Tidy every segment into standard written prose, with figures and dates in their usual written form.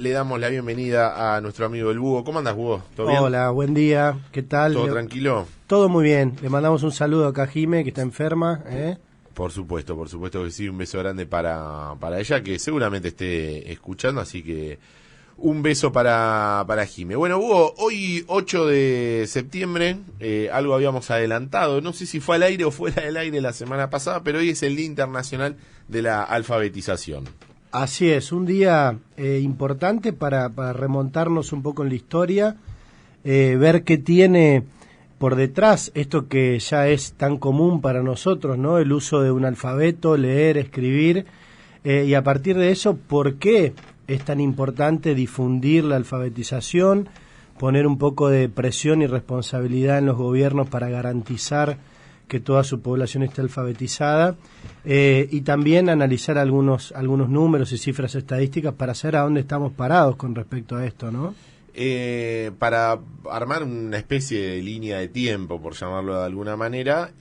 le damos la bienvenida a nuestro amigo el Búho. ¿Cómo andas, Búho? ¿Todo bien? Hola, buen día. ¿Qué tal? ¿Todo tranquilo? Todo muy bien. Le mandamos un saludo acá a Jime, que está enferma. Por supuesto que sí. Un beso grande para ella, que seguramente esté escuchando, así que un beso para Jime. Bueno, Búho, hoy 8 de septiembre, algo habíamos adelantado, no sé si fue al aire o fuera del aire la semana pasada, pero hoy es el Día Internacional de la Alfabetización. Así es, un día importante para remontarnos un poco en la historia, ver qué tiene por detrás esto que ya es tan común para nosotros, ¿no? El uso de un alfabeto, leer, escribir, y a partir de eso, ¿por qué es tan importante difundir la alfabetización, poner un poco de presión y responsabilidad en los gobiernos para garantizar que toda su población esté alfabetizada, y también analizar algunos números y cifras estadísticas para saber a dónde estamos parados con respecto a esto, ¿no? Para armar una especie de línea de tiempo, por llamarlo de alguna manera,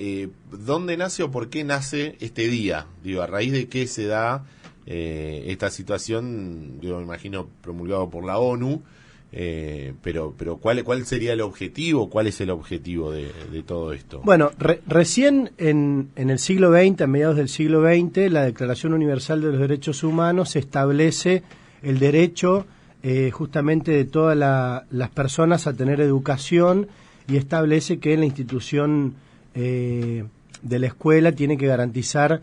¿dónde nace o por qué nace este día? Digo, ¿a raíz de qué se da esta situación? Digo, me imagino promulgado por la ONU, pero ¿cuál sería el objetivo? ¿Cuál es el objetivo de todo esto? Bueno, recién en el siglo XX, a mediados del siglo XX, la Declaración Universal de los Derechos Humanos establece el derecho justamente de todas las personas a tener educación, y establece que la institución de la escuela tiene que garantizar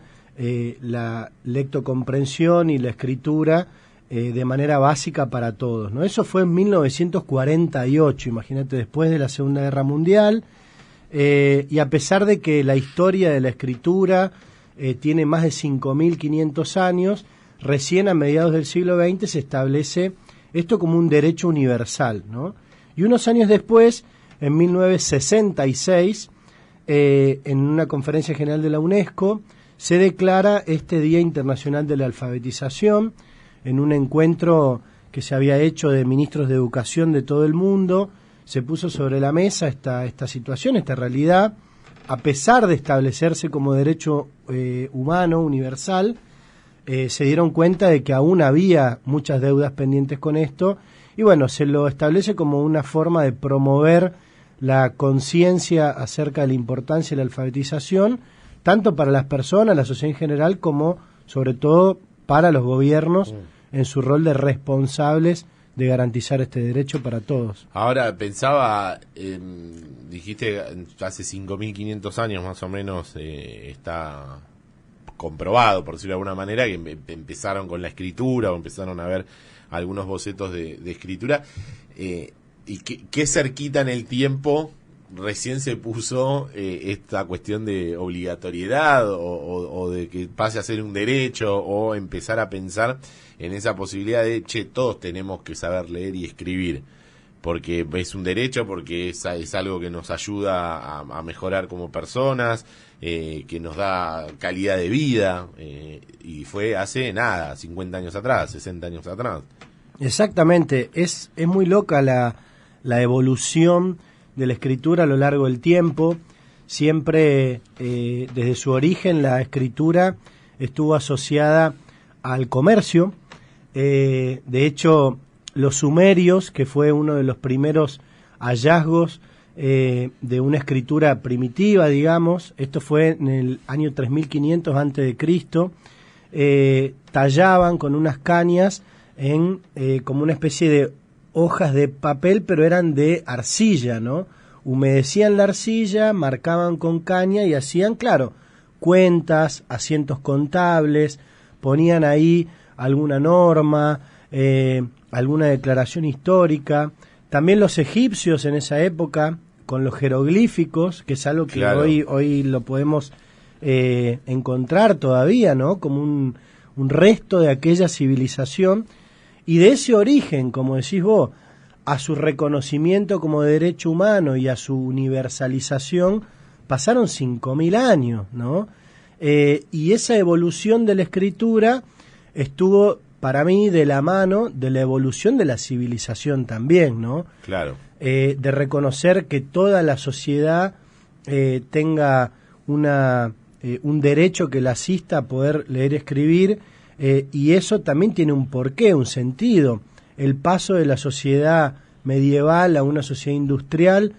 la lectocomprensión y la escritura de manera básica para todos, ¿no? Eso fue en 1948, imagínate, después de la Segunda Guerra Mundial, y a pesar de que la historia de la escritura tiene más de 5.500 años, recién a mediados del siglo XX se establece esto como un derecho universal, ¿no? Y unos años después, en 1966, en una conferencia general de la UNESCO, se declara este Día Internacional de la Alfabetización, en un encuentro que se había hecho de ministros de educación de todo el mundo. Se puso sobre la mesa esta situación, esta realidad, a pesar de establecerse como derecho humano, universal. Se dieron cuenta de que aún había muchas deudas pendientes con esto, y bueno, se lo establece como una forma de promover la conciencia acerca de la importancia de la alfabetización, tanto para las personas, la sociedad en general, como sobre todo para los gobiernos en su rol de responsables de garantizar este derecho para todos. Ahora pensaba, dijiste hace 5.500 años más o menos está comprobado, por decirlo de alguna manera, que empezaron con la escritura o empezaron a ver algunos bocetos de escritura, y qué cerquita en el tiempo recién se puso esta cuestión de obligatoriedad o de que pase a ser un derecho, o empezar a pensar en esa posibilidad de, todos tenemos que saber leer y escribir, porque es un derecho, porque es algo que nos ayuda a mejorar como personas, que nos da calidad de vida, y fue hace 50 años atrás, 60 años atrás. Exactamente, es muy loca la evolución de la escritura a lo largo del tiempo. Siempre desde su origen la escritura estuvo asociada al comercio. De hecho, los sumerios, que fue uno de los primeros hallazgos de una escritura primitiva, digamos, esto fue en el año 3500 antes de Cristo, tallaban con unas cañas en como una especie de hojas de papel, pero eran de arcilla, ¿no? Humedecían la arcilla, marcaban con caña y hacían, claro, cuentas, asientos contables, ponían ahí alguna norma, alguna declaración histórica. También los egipcios en esa época, con los jeroglíficos, que es algo que claro, hoy lo podemos encontrar todavía, ¿no? Como un resto de aquella civilización. Y de ese origen, como decís vos, a su reconocimiento como derecho humano y a su universalización, pasaron 5.000 años, ¿no? Y esa evolución de la escritura estuvo, para mí, de la mano de la evolución de la civilización también, ¿no? Claro. De reconocer que toda la sociedad tenga un derecho que la asista a poder leer y escribir, y eso también tiene un porqué, un sentido. el paso de la sociedad medieval a una sociedad industrial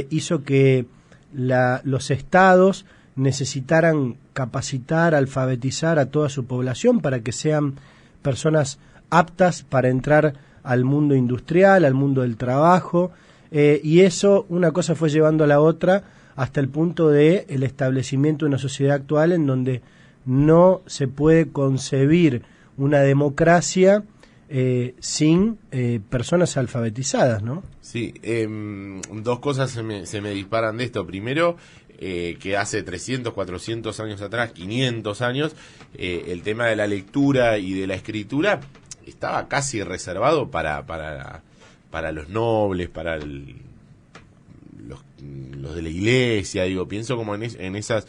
hizo que los estados necesitaran capacitar, alfabetizar a toda su población para que sean personas aptas para entrar al mundo industrial, al mundo del trabajo, y eso, una cosa fue llevando a la otra hasta el punto de el establecimiento de una sociedad actual en donde no se puede concebir una democracia sin personas alfabetizadas, ¿no? Sí, dos cosas se me disparan de esto. Primero, que hace 300, 400 años atrás, 500 años, el tema de la lectura y de la escritura estaba casi reservado para los nobles, para los de la iglesia, digo, pienso como en esos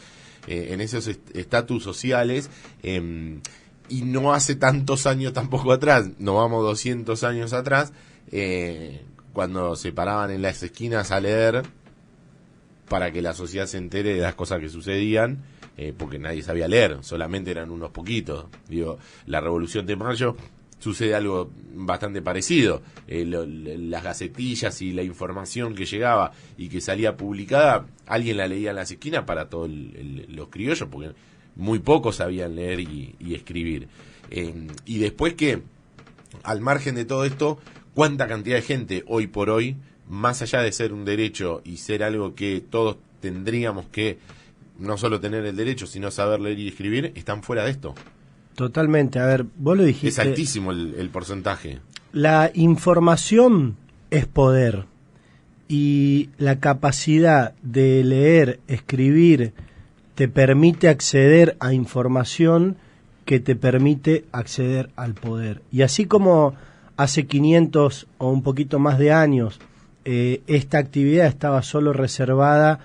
estatus sociales, y no hace tantos años tampoco atrás, no vamos 200 años atrás, cuando se paraban en las esquinas a leer para que la sociedad se entere de las cosas que sucedían, porque nadie sabía leer, solamente eran unos poquitos. Digo, la Revolución de Mayo sucede algo bastante parecido. Las gacetillas y la información que llegaba y que salía publicada, alguien la leía en las esquinas para todos los criollos, porque muy pocos sabían leer y escribir. Y después que, al margen de todo esto, cuánta cantidad de gente hoy por hoy, más allá de ser un derecho y ser algo que todos tendríamos que no solo tener el derecho, sino saber leer y escribir, están fuera de esto. Totalmente. A ver, vos lo dijiste. Es altísimo el porcentaje. La información es poder, y la capacidad de leer, escribir, te permite acceder a información que te permite acceder al poder. Y así como hace 500 o un poquito más de años esta actividad estaba solo reservada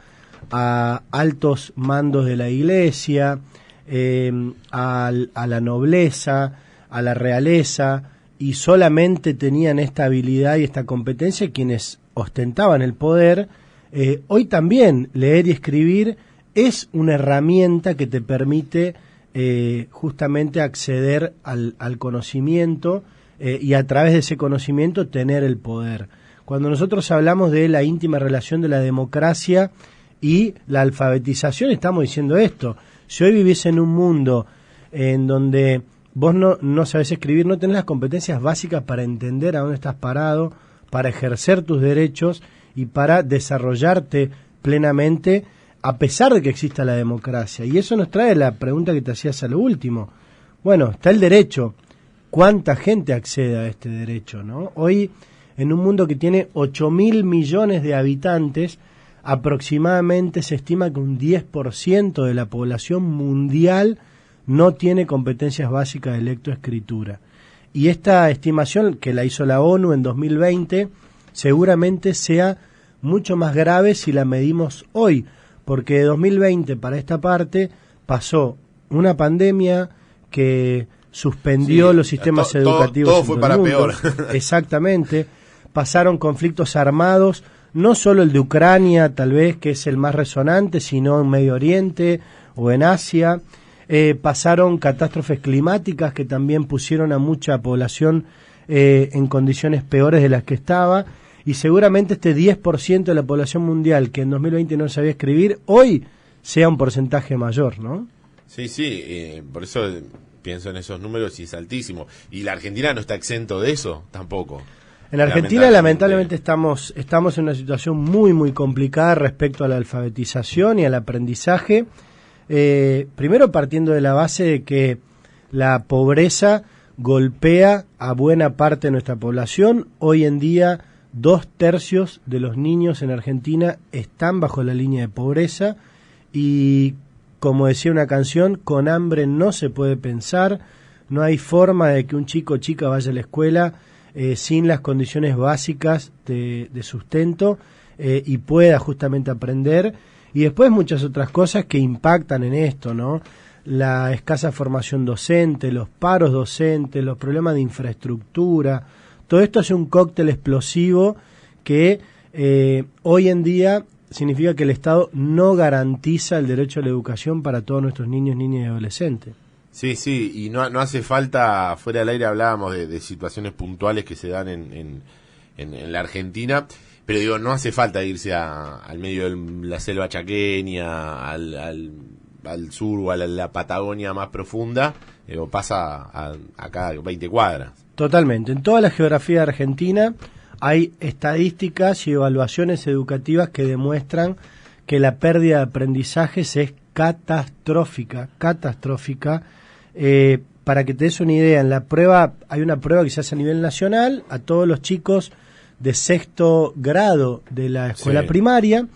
a altos mandos de la iglesia, a la nobleza, a la realeza, y solamente tenían esta habilidad y esta competencia quienes ostentaban el poder, hoy también leer y escribir es una herramienta que te permite justamente acceder al conocimiento y a través de ese conocimiento tener el poder. Cuando nosotros hablamos de la íntima relación de la democracia y la alfabetización, estamos diciendo esto. Si hoy vivís en un mundo en donde vos no sabés escribir, no tenés las competencias básicas para entender a dónde estás parado, para ejercer tus derechos y para desarrollarte plenamente, a pesar de que exista la democracia. Y eso nos trae la pregunta que te hacías a lo último. Bueno, está el derecho. ¿Cuánta gente accede a este derecho, no? Hoy, en un mundo que tiene 8.000 millones de habitantes, aproximadamente se estima que un 10% de la población mundial no tiene competencias básicas de lectoescritura. Y esta estimación, que la hizo la ONU en 2020, seguramente sea mucho más grave si la medimos hoy, porque de 2020 para esta parte pasó una pandemia que suspendió los sistemas educativos. Todo fue para peor. Exactamente. Pasaron conflictos armados, no solo el de Ucrania, tal vez, que es el más resonante, sino en Medio Oriente o en Asia. Pasaron catástrofes climáticas que también pusieron a mucha población en condiciones peores de las que estaba, y seguramente este 10% de la población mundial que en 2020 no sabía escribir, hoy sea un porcentaje mayor, ¿no? Sí, por eso pienso en esos números y es altísimo. Y la Argentina no está exento de eso tampoco. En Argentina lamentablemente estamos en una situación muy muy complicada respecto a la alfabetización y al aprendizaje. Primero partiendo de la base de que la pobreza golpea a buena parte de nuestra población. Hoy en día 2/3 de los niños en Argentina están bajo la línea de pobreza, y como decía una canción, con hambre no se puede pensar. No hay forma de que un chico o chica vaya a la escuela sin las condiciones básicas de sustento y pueda justamente aprender. Y después muchas otras cosas que impactan en esto, ¿no? La escasa formación docente, los paros docentes, los problemas de infraestructura. Todo esto es un cóctel explosivo que hoy en día significa que el Estado no garantiza el derecho a la educación para todos nuestros niños, niñas y adolescentes. Sí, sí, y no hace falta, fuera del aire hablábamos de situaciones puntuales que se dan en la Argentina, pero digo, no hace falta irse al medio de la selva chaqueña, al sur o a la Patagonia más profunda, o pasa acá 20 cuadras. Totalmente. En toda la geografía argentina hay estadísticas y evaluaciones educativas que demuestran que la pérdida de aprendizajes es catastrófica. Para que te des una idea, en la prueba hay una prueba que se hace a nivel nacional a todos los chicos de sexto grado de la escuela primaria.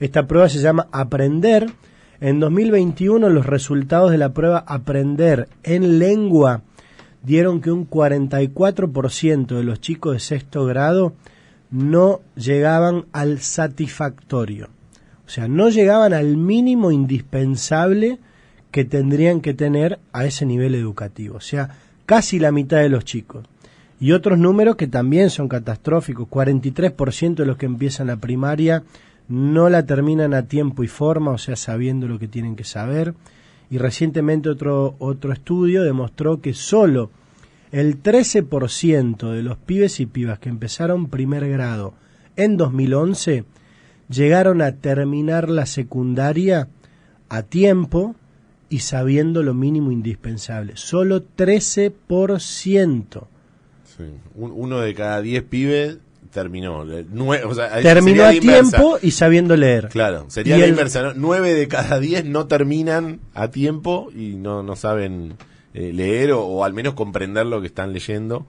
Esta prueba se llama Aprender. En 2021 los resultados de la prueba Aprender en lengua dieron que un 44% de los chicos de sexto grado no llegaban al satisfactorio. O sea, no llegaban al mínimo indispensable que tendrían que tener a ese nivel educativo. O sea, casi la mitad de los chicos. Y otros números que también son catastróficos. 43% de los que empiezan la primaria no la terminan a tiempo y forma, o sea, sabiendo lo que tienen que saber. Y recientemente otro estudio demostró que solo el 13% de los pibes y pibas que empezaron primer grado en 2011 llegaron a terminar la secundaria a tiempo y sabiendo lo mínimo indispensable. Solo 13%. Sí. Uno de cada 10 pibes terminó. O sea, terminó a tiempo y sabiendo leer. Claro, sería la inversa, ¿no? 9 de cada 10 no terminan a tiempo y no saben leer o al menos comprender lo que están leyendo.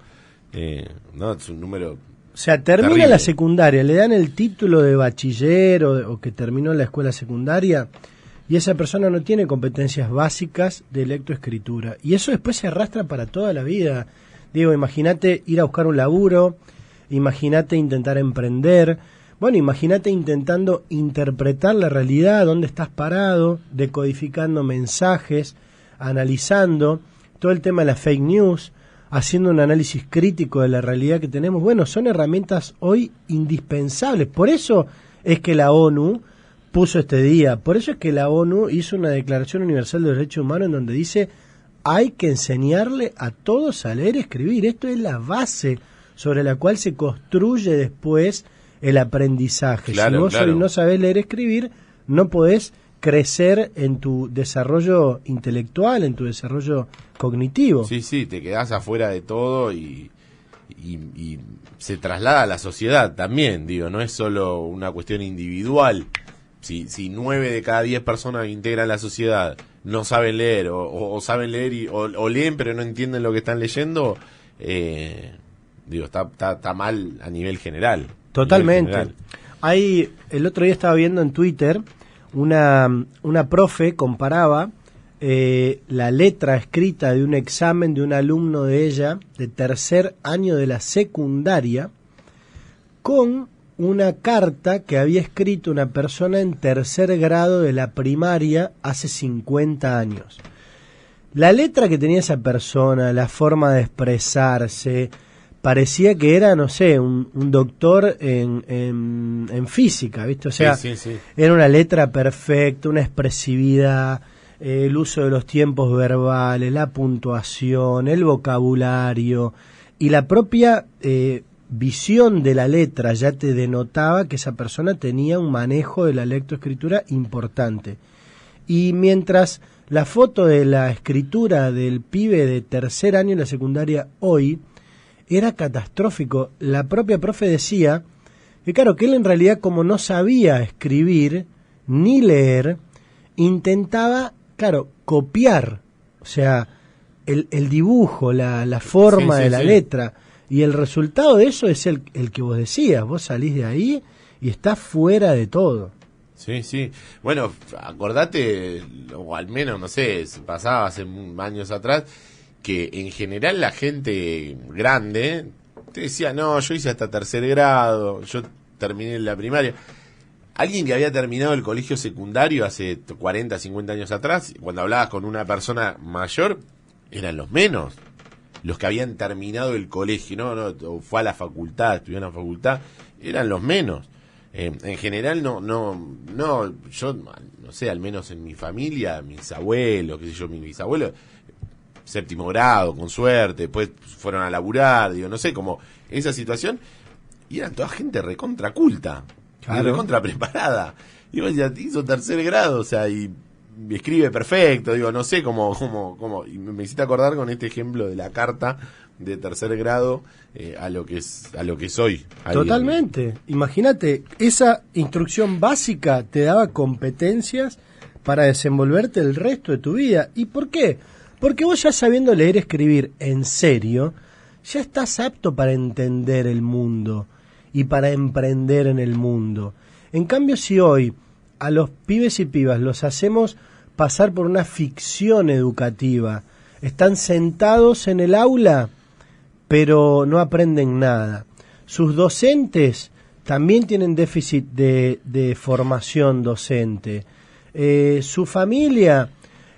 No, es un número. O sea, termina terrible. La secundaria, le dan el título de bachiller o que terminó la escuela secundaria y esa persona no tiene competencias básicas de lectoescritura. Y eso después se arrastra para toda la vida. Digo, imagínate ir a buscar un laburo, imagínate intentar emprender, bueno, imagínate intentando interpretar la realidad, dónde estás parado, decodificando mensajes, analizando todo el tema de la fake news, haciendo un análisis crítico de la realidad que tenemos. Bueno, son herramientas hoy indispensables. Por eso es que la ONU puso este día, por eso es que la ONU hizo una Declaración Universal de los Derechos Humanos en donde dice hay que enseñarle a todos a leer y escribir. Esto es la base sobre la cual se construye después el aprendizaje. Claro, si vos hoy no sabés leer y escribir, no podés crecer en tu desarrollo intelectual, en tu desarrollo cognitivo. Sí, sí, te quedás afuera de todo y se traslada a la sociedad también, digo, no es solo una cuestión individual. Si 9 de cada 10 personas que integran la sociedad no saben leer o saben leer o leen pero no entienden lo que están leyendo, digo, está mal a nivel general. Totalmente. El otro día estaba viendo en Twitter una profe comparaba la letra escrita de un examen de un alumno de ella de tercer año de la secundaria con una carta que había escrito una persona en tercer grado de la primaria hace 50 años. La letra que tenía esa persona, la forma de expresarse, parecía que era, no sé, un doctor en física, ¿viste? O sea, sí. era una letra perfecta, una expresividad, el uso de los tiempos verbales, la puntuación, el vocabulario y la propia visión de la letra ya te denotaba que esa persona tenía un manejo de la lectoescritura importante. Y mientras la foto de la escritura del pibe de tercer año en la secundaria hoy era catastrófico, la propia profe decía que claro, que él en realidad como no sabía escribir ni leer, intentaba, claro, copiar, o sea, el dibujo, la forma de la letra. Y el resultado de eso es el que vos decías, vos salís de ahí y estás fuera de todo. Sí, sí. Bueno, acordate, o al menos, no sé, pasaba hace años atrás, que en general la gente grande te decía, no, yo hice hasta tercer grado, yo terminé la primaria. Alguien que había terminado el colegio secundario hace 40, 50 años atrás, cuando hablabas con una persona mayor, eran los menos. Los que habían terminado el colegio, no fue a la facultad, estudió en la facultad, eran los menos. En general yo no sé, al menos en mi familia, mis abuelos, qué sé yo, mis bisabuelos, séptimo grado, con suerte, después fueron a laburar, digo, no sé, como esa situación, y eran toda gente recontra culta, y recontra preparada. Y vos ya hizo tercer grado, o sea, y escribe perfecto, digo, no sé cómo, y me hiciste acordar con este ejemplo de la carta de tercer grado a lo que soy. Totalmente. Imagínate, esa instrucción básica te daba competencias para desenvolverte el resto de tu vida. ¿Y por qué? Porque vos ya sabiendo leer y escribir en serio, ya estás apto para entender el mundo y para emprender en el mundo. En cambio, si hoy a los pibes y pibas los hacemos pasar por una ficción educativa, están sentados en el aula, pero no aprenden nada. Sus docentes también tienen déficit de formación docente. Su familia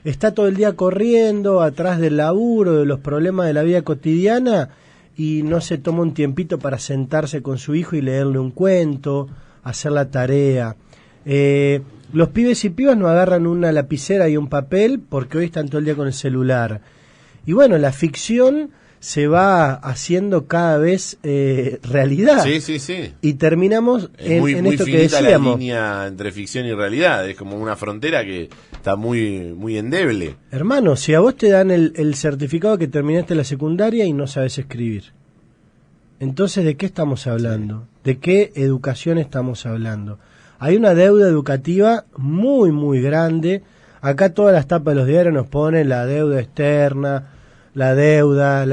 está todo el día corriendo atrás del laburo, de los problemas de la vida cotidiana, y no se toma un tiempito para sentarse con su hijo y leerle un cuento, hacer la tarea. Los pibes y pibas no agarran una lapicera y un papel porque hoy están todo el día con el celular. Y bueno, la ficción se va haciendo cada vez realidad. Sí, sí, sí. Y terminamos muy esto que finita decíamos. la línea entre ficción y realidad. Es como una frontera que está muy, muy endeble. Hermano, si a vos te dan el certificado que terminaste la secundaria y no sabes escribir, entonces ¿de qué estamos hablando? Sí. ¿De qué educación estamos hablando? Hay una deuda educativa muy, muy grande. Acá todas las tapas de los diarios nos ponen la deuda externa, la deuda...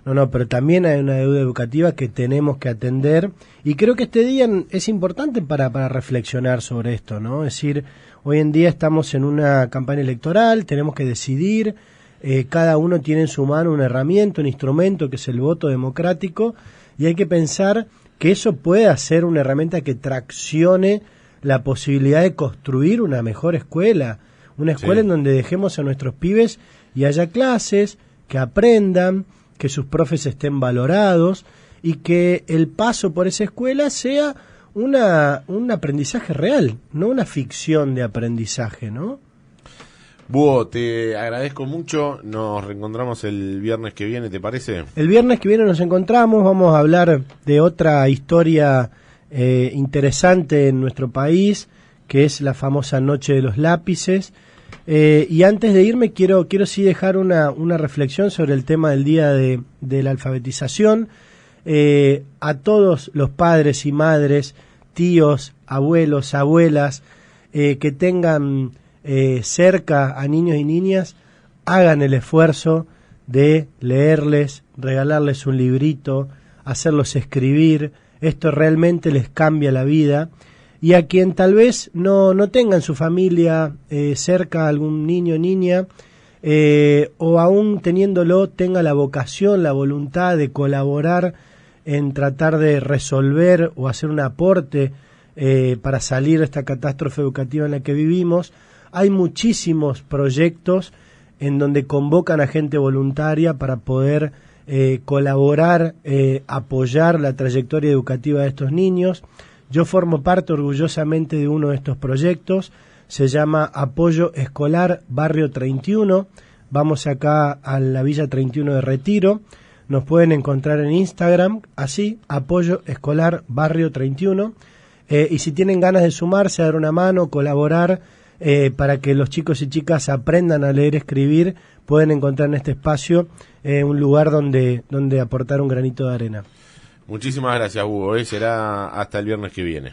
No, pero también hay una deuda educativa que tenemos que atender. Y creo que este día es importante para reflexionar sobre esto, ¿no? Es decir, hoy en día estamos en una campaña electoral, tenemos que decidir, cada uno tiene en su mano una herramienta, un instrumento que es el voto democrático, y hay que pensar que eso pueda ser una herramienta que traccione la posibilidad de construir una mejor escuela, una escuela en donde dejemos a nuestros pibes y haya clases, que aprendan, que sus profes estén valorados y que el paso por esa escuela sea un aprendizaje real, no una ficción de aprendizaje, ¿no? Búho, te agradezco mucho, nos reencontramos el viernes que viene, ¿te parece? El viernes que viene nos encontramos, vamos a hablar de otra historia interesante en nuestro país, que es la famosa Noche de los Lápices. Y antes de irme quiero sí dejar una reflexión sobre el tema del día de la alfabetización. A todos los padres y madres, tíos, abuelos, abuelas, que tengan cerca a niños y niñas, hagan el esfuerzo de leerles, regalarles un librito, hacerlos escribir. Esto realmente les cambia la vida. Y a quien tal vez no tenga en su familia cerca algún niño o niña, o aún teniéndolo, tenga la vocación, la voluntad de colaborar en tratar de resolver o hacer un aporte para salir de esta catástrofe educativa en la que vivimos, hay muchísimos proyectos en donde convocan a gente voluntaria para poder colaborar, apoyar la trayectoria educativa de estos niños. Yo formo parte orgullosamente de uno de estos proyectos, se llama Apoyo Escolar Barrio 31, vamos acá a la Villa 31 de Retiro, nos pueden encontrar en Instagram, así, Apoyo Escolar Barrio 31, y si tienen ganas de sumarse, a dar una mano, colaborar, para que los chicos y chicas aprendan a leer y escribir, pueden encontrar en este espacio un lugar donde aportar un granito de arena. Muchísimas gracias, Hugo. Será hasta el viernes que viene.